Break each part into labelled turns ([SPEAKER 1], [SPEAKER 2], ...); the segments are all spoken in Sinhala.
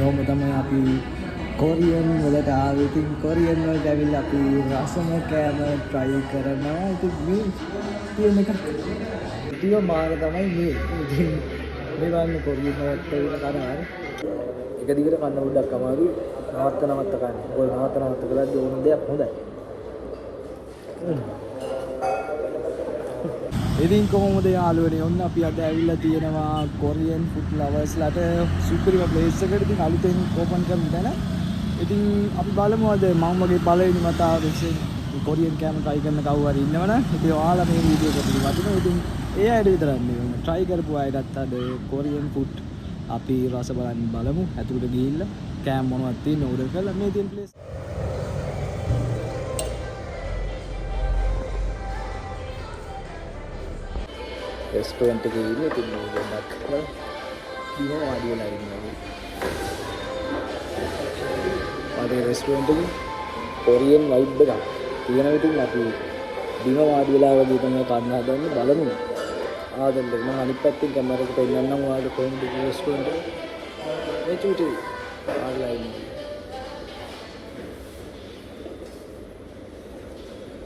[SPEAKER 1] ඔහොම තමයි අපි කොරියන් වලට ආවේ. ඉතින් කොරියන් වලට ඇවිල්ලා අපි රසම කෑම try කරනවා. ඉතින් මේ තියෙන එක ටික මාන තමයි මේ. ඉතින් මේ වගේ කොරියන් වලට ඇවිල්ලා කරනවා. එක දිගට කන්න උඩක් අමාරුයි. නවත්ත කන්න. ඔය නවත්ත කළාදී ඕන දෙයක් හොඳයි. ඉතින් කොහොමද යාළුවනේ ඔන්න අපි අද ඇවිල්ලා තියෙනවා කොරියන් ෆුඩ් ලවර්ස්ලාට සුපිරිම ප්ලේස් එකට. ඉතින් අලුතෙන් ඕපන් කරන තැන. ඉතින් අපි බලමු අද මම වගේ පළවෙනි වතාවට කොරියන් කෑම try කරන කවුරු හරි ඉන්නවනම් ඉතින් ඔයාලා මේ වීඩියෝ එකට වදිනවා. ඉතින් ඒ අයට විතරක් නෙවෙයි try කරපු අයටත් අද කොරියන් ෆුඩ් අපි රස බලමු. ඇතුළට ගිහිල්ලා කෑම මොනවද තියෙන්නේ ඕඩර් කරලා මේ තියෙන ප්ලේස් रेस्टोरेंट के लिए तीन लोग बात कर दिनो वाडियो लाइन में वाडियो रेस्टोरेंट की कोरियन वाइब එක තියෙනවා. ඉතින් අපි දිනෝ वाडियो ලා වගේ තමයි කන්න හදන්නේ. බලමු ආදෙන් දෙන්න මම අනිත් පැත්තෙන් කැමරාවක පෙන්නන්නම් ඔයාලට කොහොමද රෙස්ටෝරන්ට් එක මේ චූටි ආන්ලයින්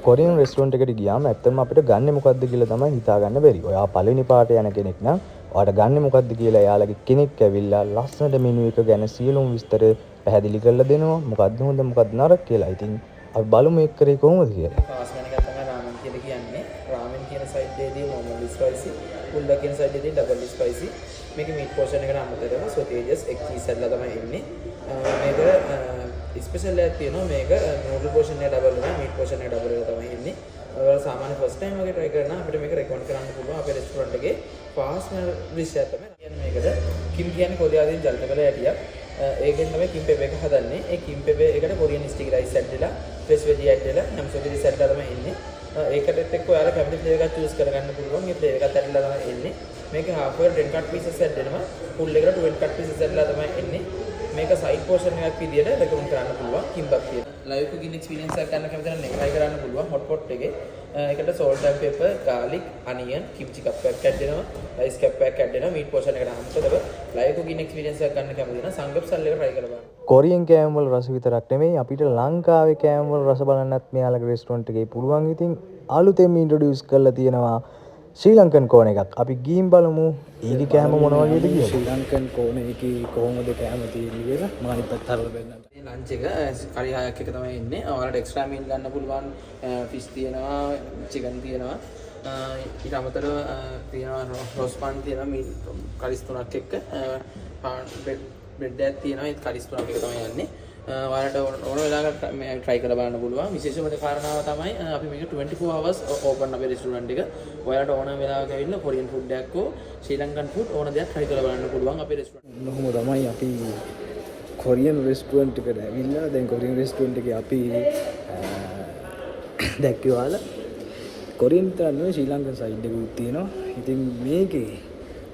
[SPEAKER 1] කොරියන් රෙස්ටෝරන්ට් එකට ගියාම ඇත්තටම අපිට ගන්නෙ මොකද්ද කියලා තමයි හිතා ගන්න බැරි. ඔයා පළවෙනි පාට යන කෙනෙක් නම් ඔයාට ගන්නෙ මොකද්ද කියලා එයාලගේ කෙනෙක් ඇවිල්ලා ලස්සනට මෙනු එක ගැන සියලුම විස්තර පැහැදිලි කරලා දෙනවා. මොකද්ද හොඳ මොකද්ද නරක කියලා. ඉතින් අපි බලමු ඒක කරේ කොහොමද කියලා.
[SPEAKER 2] ෆාස්ට් එකක් තමයි රාමන් කියලා කියන්නේ. රාමන් කියන සයිඩ් එකේදී normal spicy, පුල්ලා කියන සයිඩ් එකේදී double spicy. මේකේ meat portion එකට අමතරව sausages egg cheese සැරලා තමයි ඉන්නේ. මේක ස්පෙෂල් එකක් තියෙනවා. මේක noodle portion එක double වෙනවා, meat portion එක double වෙලා තමයි ඉන්නේ. ඔයාලා සාමාන්‍ය first time වගේ try කරනවා අපිට මේක recommend කරන්න පුළුවන් අපේ restaurant එකේ fast dish එකක් තමයි. කියන්නේ මේකට කිම් කියන්නේ කොරියාවෙන් ජලත කළ ඇටියක්. ඒකෙන් තමයි කිම් පෙපේ එක හදන්නේ. ඒ කිම් පෙපේ එකට කොරියන් ස්ටික් රයිස් ඇඩ් වෙලා fresh veggie ඇඩ් වෙලා නම් sausages ඇඩ් වෙලා තමයි ඉන්නේ. ඒකටත් එක්ක ඔයාලා කැමති flavour එකක් choose කරගන්න පුළුවන්. මේ flavour එකත් ඇඩ් වෙලා තමයි ඉන්නේ. මේක half or 10 cut pieces add වෙනවා. full එකට 20 cut pieces ඇඩ් වෙලා තමයි ඉන්නේ. මේක side portion එකක් විදියට recommend කරන්න පුළුවන් කිම්බක් කියන. live cooking experience එකක් ගන්න කැමති නම් try කරන්න පුළුවන් hot pot එකේ. ඒකට salt and pepper, garlic, onion, kimchi cup එකක් ඇඩ් වෙනවා. rice cup එකක් ඇඩ් වෙනවා. meat portion එකට අමතරව live cooking experience එකක් ගන්න කැමති නම් සංගප්සල් එක try කරලා බලන්න.
[SPEAKER 1] කොරියන් කෑම වල රස විතරක් නෙමෙයි අපිට ලංකාවේ කෑම වල රස බලන්නත් මෙයාලගේ රෙස්ටෝරන්ට් එකේ පුළුවන්. ඉතින් අලුතෙන් ඉන්ට්‍රොඩියුස් කරලා තියෙනවා ශ්‍රී ලංකන් කෝන එකක්. අපි ගිහින් බලමු ඊලි කෑම මොන වගේද කියලා. ශ්‍රී ලංකන් කෝන එකේ කොහොමද කෑම තියෙන්නේ කියලා මම අනිත් පැත්ත හරලා දෙන්නම්.
[SPEAKER 2] මේ ලන්ච් එක කරි හයක් එක තමයි ඉන්නේ. ඔයාලට එක්ස්ට්‍රා මීල් ගන්න පුළුවන්. ෆිෂ් තියෙනවා, චිකන් තියෙනවා. ඊට අමතරව තියෙනවා රෝස් පාන් තියෙනවා මීල් කරිස් තුනක් එක්ක. බ්‍රෙඩ් එකක් තියෙනවා. ඒත් කරිස් තුනක් එක තමයි යන්නේ. ඔයාලට ඕන වෙලාවකට මේ try කරලා බලන්න පුළුවන්. විශේෂම කාරණාව තමයි අපි මේක 24 hours open අපේ restaurant එක. ඔයාලට ඕන වෙලාවක ඇවිල්ලා කොරියන් food එකක් හෝ ශ්‍රී ලංකන් food ඕන දෙයක් try කරලා බලන්න පුළුවන් අපේ restaurant.
[SPEAKER 1] කොහොම තමයි අපි කොරියන් රෙස්ටෝරන්ට් එකට ඇවිල්ලා දැන් කොරියන් රෙස්ටෝරන්ට් එකේ අපි දැක්කේ ඔයාලා කොරියන් තරන්නේ ශ්‍රී ලංකන් සයිඩ් එකකුත් තියෙනවා. ඉතින් මේකේ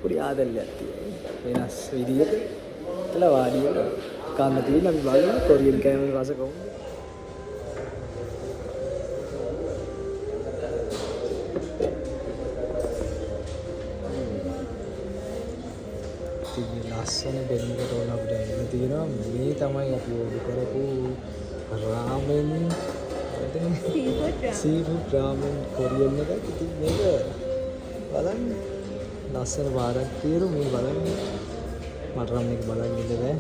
[SPEAKER 1] පොඩි ආදල්යක් තියෙනවා. වෙනස් විදිහට ඉතලා වාඩි වෙලා කන්න තියෙන අපි බලමු කොරියන් කෑම රස කොහොමද. ඉතින් ලස්සන දෙන්නකට ඕන අපිට එන්න තියෙනවා. මේ තමයි අපි ඕඩර් කරපු රාමෙන් සීෆුඩ් රාමෙන් කොරියන් එකක්. ඉතින් මේක බලන්න ලස්සන වාරක් තියෙරු මේ බලන්න. මට නම් මේක බලන්න ඉන්න බෑ.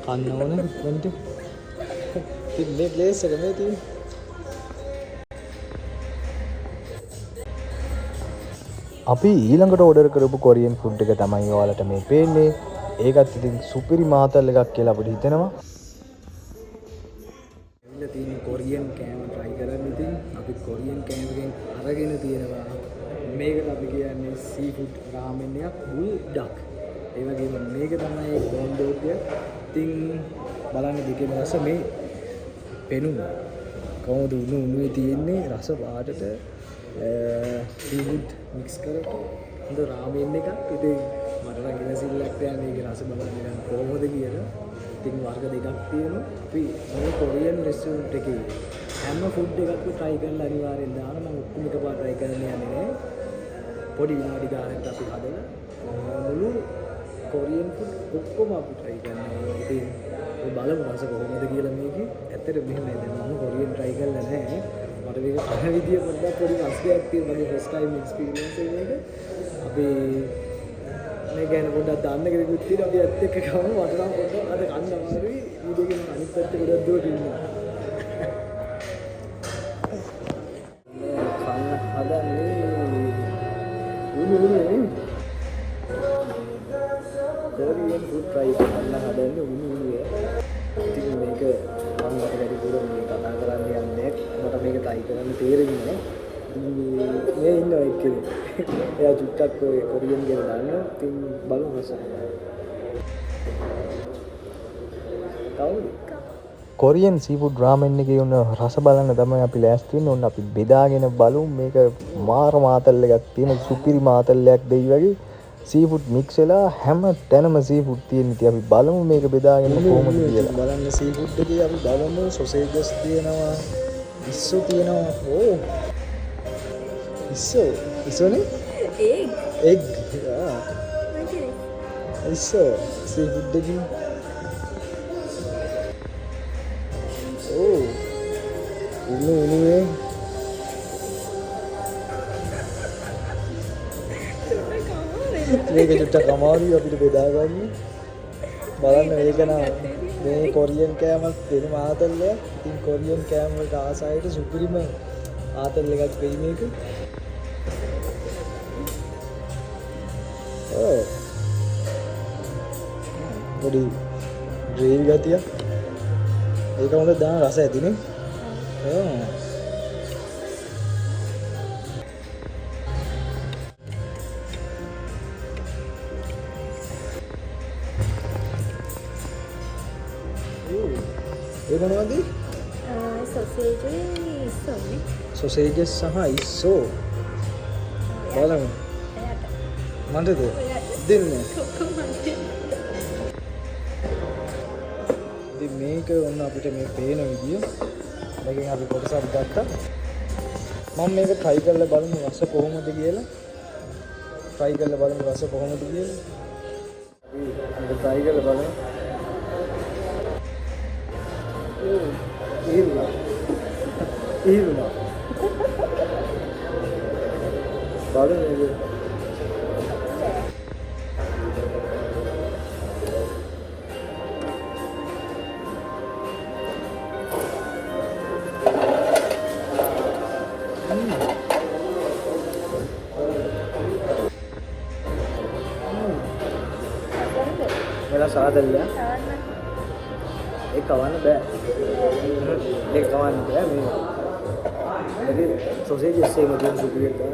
[SPEAKER 1] කන්න ඕනේ වෙන්ට. ඉතින් මේ ප්ලේස් එක මේ තියෙන්නේ. අපි ඊළඟට ඕඩර් කරපු කොරියන් ෆුඩ් එක තමයි ඔයාලට මේ පේන්නේ. ඒකත් ඉතින් සුපිරි මාතල් එකක් කියලා අපිට හිතෙනවා. එන්න තියෙන කොරියන් කෑම try කරන්න. ඉතින් අපි කොරියන් කෑම එකෙන් අරගෙන තියෙනවා මේකට අපි කියන්නේ සීෆුඩ් රාමෙන් එකක් බුල් ඩක්. ඒ වගේම මේක තමයි කොන්දෝටිය. ඉතින් බලන්න දෙකේ රස මේ පෙනුම කොහොමද උණුවේ තියෙන්නේ රස පාටට සීෆුඩ් මික්ස් කරලා හොඳ රාමෙන් එකක්. ඉතින් මට නම් ඉවසිල්ලක් දැන් මේකේ රස බලන්න කොහොමද කියලා. ඉතින් වර්ග දෙකක් තියෙනවා. අපි මේ කොරියන් රෙස්ටෝරන්ට් එකේ හැම ෆුඩ් එකක්ම try කරලා අනිවාර්යෙන් දානවා. මම ඔක්කොම එකපාර try කරන්න යන්නේ නෑ. පොඩි විනාඩි ගානක් අපි හදලා මුළු කොරියන් ෆුඩ් ඔක්කොම අපි try කරනවා. ඉතින් ඔය බලමු රස කොහොමද කියලා මේකේ. ඇත්තට මෙහෙම නේද මම කොරියන් try කරලා නැහැ. මට මේක කන විදිය පොඩ්ඩක් පොඩි අස්කයක් තියෙනවා. මගේ first time experience එක. අපි මේ ගැන පොඩ්ඩක් දන්න කෙනෙකුත් තියෙනවා. අපි ඇත්ත එක්ක ගමු. මට නම් පොඩ්ඩක් අද කන්න අමාරුයි. වීඩියෝ එකේ අනිත් පැත්තේ ගොඩක් දුරට ඉන්නවා. කොරියන් ෆුඩ් try කරන්න හදන්නේ උණුවේ. ඉතින් මේක මම මට වැඩිපුර මේ කතා කරන්න යන්නේ මට මේක try කරන්න තේරෙන්නේ නැහැ. මේ ඉන්නවා එක්කෙනෙක්. එයා චුට්ටක් ඔය කොරියන් ගැන දන්නවා. ඉතින් බලමු රස. කවුද?
[SPEAKER 3] කොරියන් සීෆුඩ් රාමෙන් එකේ උන රස බලන්න තමයි අපි ලෑස්ති වෙන්නේ. ඔන්න අපි බෙදාගෙන බලමු. මේක මාර මාතල් එකක් තියෙන සුපිරි මාතල්ලයක් දෙයි වගේ සීෆුඩ් මික්ස් වෙලා හැම තැනම සීෆුඩ් තියෙන. ඉතින් අපි බලමු මේක බෙදාගෙන කොහොමද කියලා.
[SPEAKER 1] බලන්න සීෆුඩ් එකේ අපි බලමු සොසේජස් තියෙනවා. ඉස්සෝ තියෙනවා. ඕ. ඉස්සෝනේ? එග්. ඉස්සෝ සීෆුඩ් එකේ. ඕ. උණුවේ. මේක චුට්ටක් අමාරුයි අපිට බෙදා ගන්න. බලන්න මේක නම් මේ කොරියන් කෑමක් දෙන මාතල්ලයක්. ඉතින් කොරියන් කෑම වලට ආසයිට සුපිරිම ආතල් එකක් වෙයි මේක. ඔව්. පොඩි ග්‍රේවි ගතියක්. ඒක හොඳ දාන රස ඇතිනේ. ඔව්. ඒක මොනවද? සොසේජස් සහ ඉස්සෝ. බලමු. මන්ටද? දෙන්න. ඉතින් මේක ඔන්න අපිට මේ පේන විදිය. මේකෙන් අපි කොටසක් ගත්තා. මම මේක try කරලා බලමු රස කොහොමද කියලා. try කරලා බලමු රස කොහොමද කියලා. අපි try කරලා බලමු. ඉහිරුණා. බලන්න. मेरा साथ लिया एक कवान बे एक कवान बे मेरे सोचे जिससे मुझे शुक्रिया था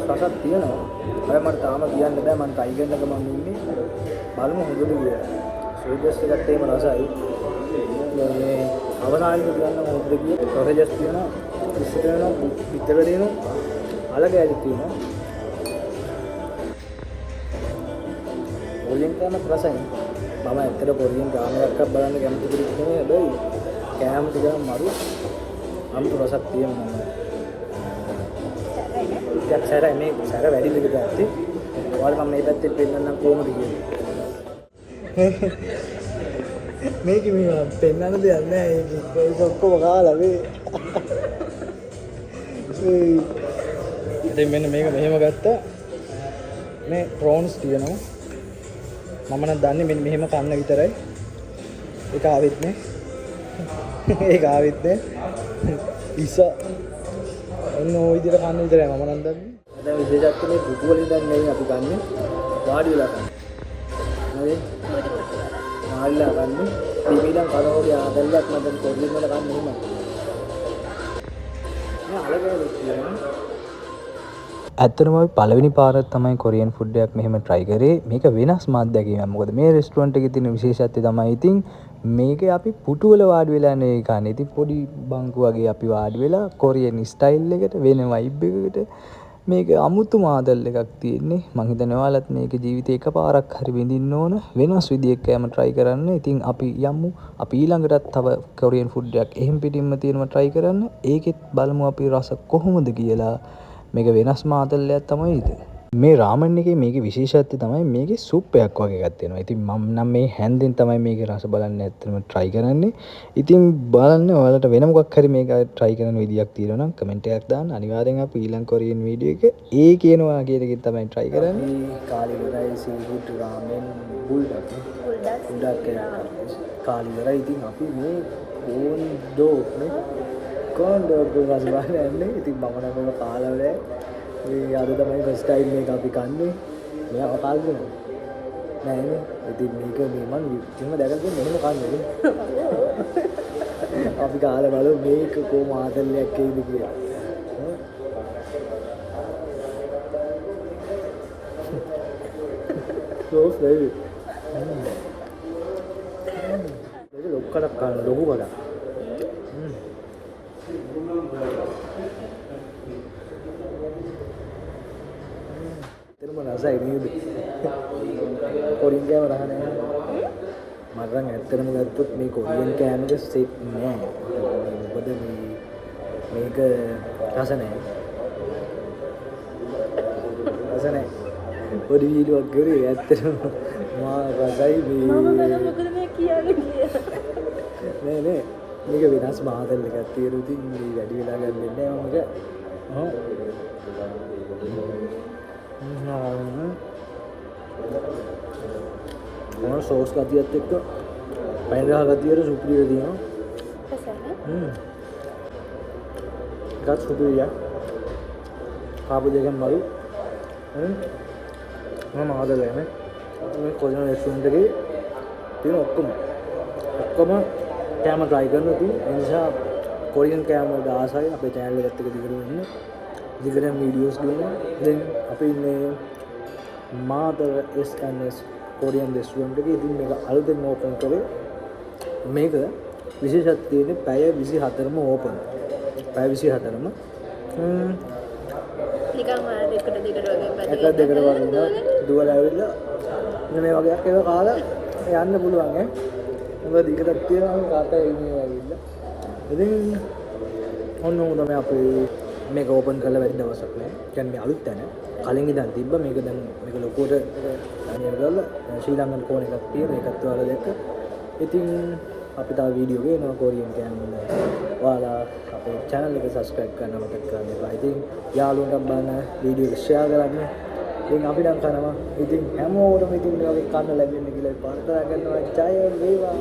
[SPEAKER 1] රසක් තියෙනවා. අය මට තාම කියන්න බෑ මම try කරනක මම ඉන්නේ. බලමු හොඳද කියලා. සෝජස් එකත් එහෙම රසයි. මේ අවසානයේ කියන්න හොඳද කියලා. සෝජස් තියෙනවා. ඉස්සර වෙනවා, පිටක දෙනවා. අලගෑලි තියෙනවා. කොරියන් කෑම රසයි. මම ඇත්තට කොරියන් ගාමයක් බලන්න කැමති කෙනෙක් නෙමෙයි. හැබැයි කෑම ටික මරු අමුතු රසක් තියෙනවා. ටිකක් සැරයි මේ සැර වැඩි දෙක ගත්තේ. ඔයාලා මම මේ පැත්තෙන් පෙන්නන්නම් කොහොමද කියන්නේ. මේක මේ පෙන්නන්න දෙයක් නැහැ. ඒක ඔක්කොම කාලා මේ. ඉතින් මෙන්න මේක මෙහෙම ගත්තා. මේ ප්‍රෝන්ස් තියෙනවා. මම නම් දන්නේ මෙන්න මෙහෙම කන්න විතරයි. ඒක ආවෙත් නේ. ඒක ආවෙත් නේ. ඉස ඔන්න ඔය විදිහට කන්න විතරයි මම නම් දන්නේ. දැන් විදේශත්තුනේ බුදු වලින් දැන් නෙවෙයි අපි ගන්නෙ. වාඩි වෙලා ගන්න. හරි. වාඩිලා ගන්න. පිටින් කනෝඩිය ආදල්ලක් මම කොරියන් වල ගන්න එහෙම. මේ අලගෑලි තියෙනවා.
[SPEAKER 3] ඇත්තටම අපි පළවෙනි පාරක් තමයි කොරියන් ෆුඩ් එකක් මෙහෙම try කරේ. මේක වෙනස් මාත්දැකීමක්. මොකද මේ රෙස්ටුරන්ට් එකේ තියෙන විශේෂත්වය තමයි ඉතින් මේකේ අපි පුටු වල වාඩි වෙලා නෙවෙයි කන්නේ. ඉතින් පොඩි බංකු වගේ අපි වාඩි වෙලා කොරියන් ස්ටයිල් එකට වෙන vibe එකකට මේක අමුතු මාදල් එකක් තියෙන්නේ. මං හිතන්නේ ඔයාලත් මේක ජීවිතේ එකපාරක් හරි විඳින්න ඕන. වෙනස් විදිහක කෑම try කරන්න. ඉතින් අපි යමු. අපි ඊළඟටත් තව කොරියන් ෆුඩ් එකක් එහෙම් පිටින්ම තියෙනවා try කරන්න. ඒකෙත් බලමු අපි රස කොහොමද කියලා. මේක වෙනස් මාතල්ලයක් තමයි ඉතින්. මේ රාමන් එකේ මේකේ විශේෂත්වය තමයි මේකේ සුප් එකක් වගේ එකක් තියෙනවා. ඉතින් මම නම් මේ හැන්දෙන් තමයි මේකේ රස බලන්න ඇත්තටම try කරන්නේ. ඉතින් බලන්න ඔයාලට වෙන මොකක් හරි මේක try කරන විදියක් තියෙනවා නම් කමෙන්ට් එකක් දාන්න. අනිවාර්යෙන් අපි ඊළඟ කොරියන් වීඩියෝ එක ඒ කියනවා කියන එකෙන් තමයි try කරන්නේ.
[SPEAKER 1] මේ කාලේ ඉවරයි සීෆුඩ් රාමෙන් බුල්ඩක් කාලේ ඉවරයි. ඉතින් අපි මේ කොන්ඩෝ නේ කොන්ඩෝ රස බලන්නේ. ඉතින් මම නම් කාලා වල මේ අද තමයි ෆස්ට් ටයිම් මේක අපි කන්නේ. මෙයා කතාල් කරනවා නෑනේ. ඉතින් මේක මේ මම ඉතින්ම දැකලා මෙහෙම කන්නේ. අපි කාලා බලමු මේක කොහොම ආදල්ලයක් කියයිද කියලා. So very. මේක ලොක්කඩක් ගන්න ලොකු කඩක්. terima kasih ini korean කෑම රහනේ මට නම් ඇත්තටම ගත්තොත් මේ කොරියන් කෑමක සෙට් නෑ. මොකද මේක රස නෑ පොඩි වීඩියෝක් කරේ ඇත්තටම මා රසයි මේ
[SPEAKER 4] මම මොකද මේ කියන්නේ කියලා
[SPEAKER 1] නෑ මේක වෙනස් මාතල් එකක් තියෙනවා. ඉතින් මේ වැඩි වෙලා ගන්න දෙන්නේ නෑ මම සෝස් ගතියත් එක්ක පයින් ගහ ගතියට සුපිරිය තියෙනවා. ගත් සුපිරිය කාපු දෙකෙන් මරු මම ආදලේ මේ කොරියන් රෙස්ටුරන්ට් එකේ තියෙන ඔක්කොම කෑම try කරනවා. ඉතින් ඒ නිසා කොරියන් කෑම වලට ආසයි අපේ channel එකත් එක්ක දිගටම ඉන්න. දිගටම වීඩියෝස් ගන්නවා. දැන් අපි ඉන්නේ මාදර SNS කොරියන් රෙස්ටුරන්ට් එකේ. ඉතින් මේක අලුතෙන් ඕපන් කරේ. මේක විශේෂත්වය තියෙන්නේ පැය 24ම ඕපන්. පැය 24ම
[SPEAKER 4] නිකන් දෙකට
[SPEAKER 1] එක දෙකට වගේ දුවලා ඇවිල්ලා මේ වගේ එකක් ඒක කාලා යන්න පුළුවන් ඈ. මොකද දිගටක් තියෙනවා කාටා ඉන්නේ ඇවිල්ලා. ඉතින් ඔන්න උන් තමයි අපි මේක ඕපන් කරලා වැඩි දවසක් නෑ. කියන්නේ අලුත් තැන. කලින් ඉඳන් තිබ්බ මේක දැන් මේක ලොකුවට අනියර කරලා ශ්‍රී ලංකන් කෝණ එකක් තියෙන එකත් ඔයාලා දැක්ක. ඉතින් අපි තව වීඩියෝ ගේනවා කොරියන් කෑම වල. ඔයාලා අපේ channel එක subscribe කරන්න මතක කරන්න එපා. ඉතින් යාළුවන්ට බලන්න වීඩියෝ එක share කරන්න. ඉතින් අපි නම් කරනවා. ඉතින් හැමෝටම ඉතින් මේ වගේ කන්න ලැබෙන්න කියලා ප්‍රාර්ථනා කරනවා. ජය වේවා.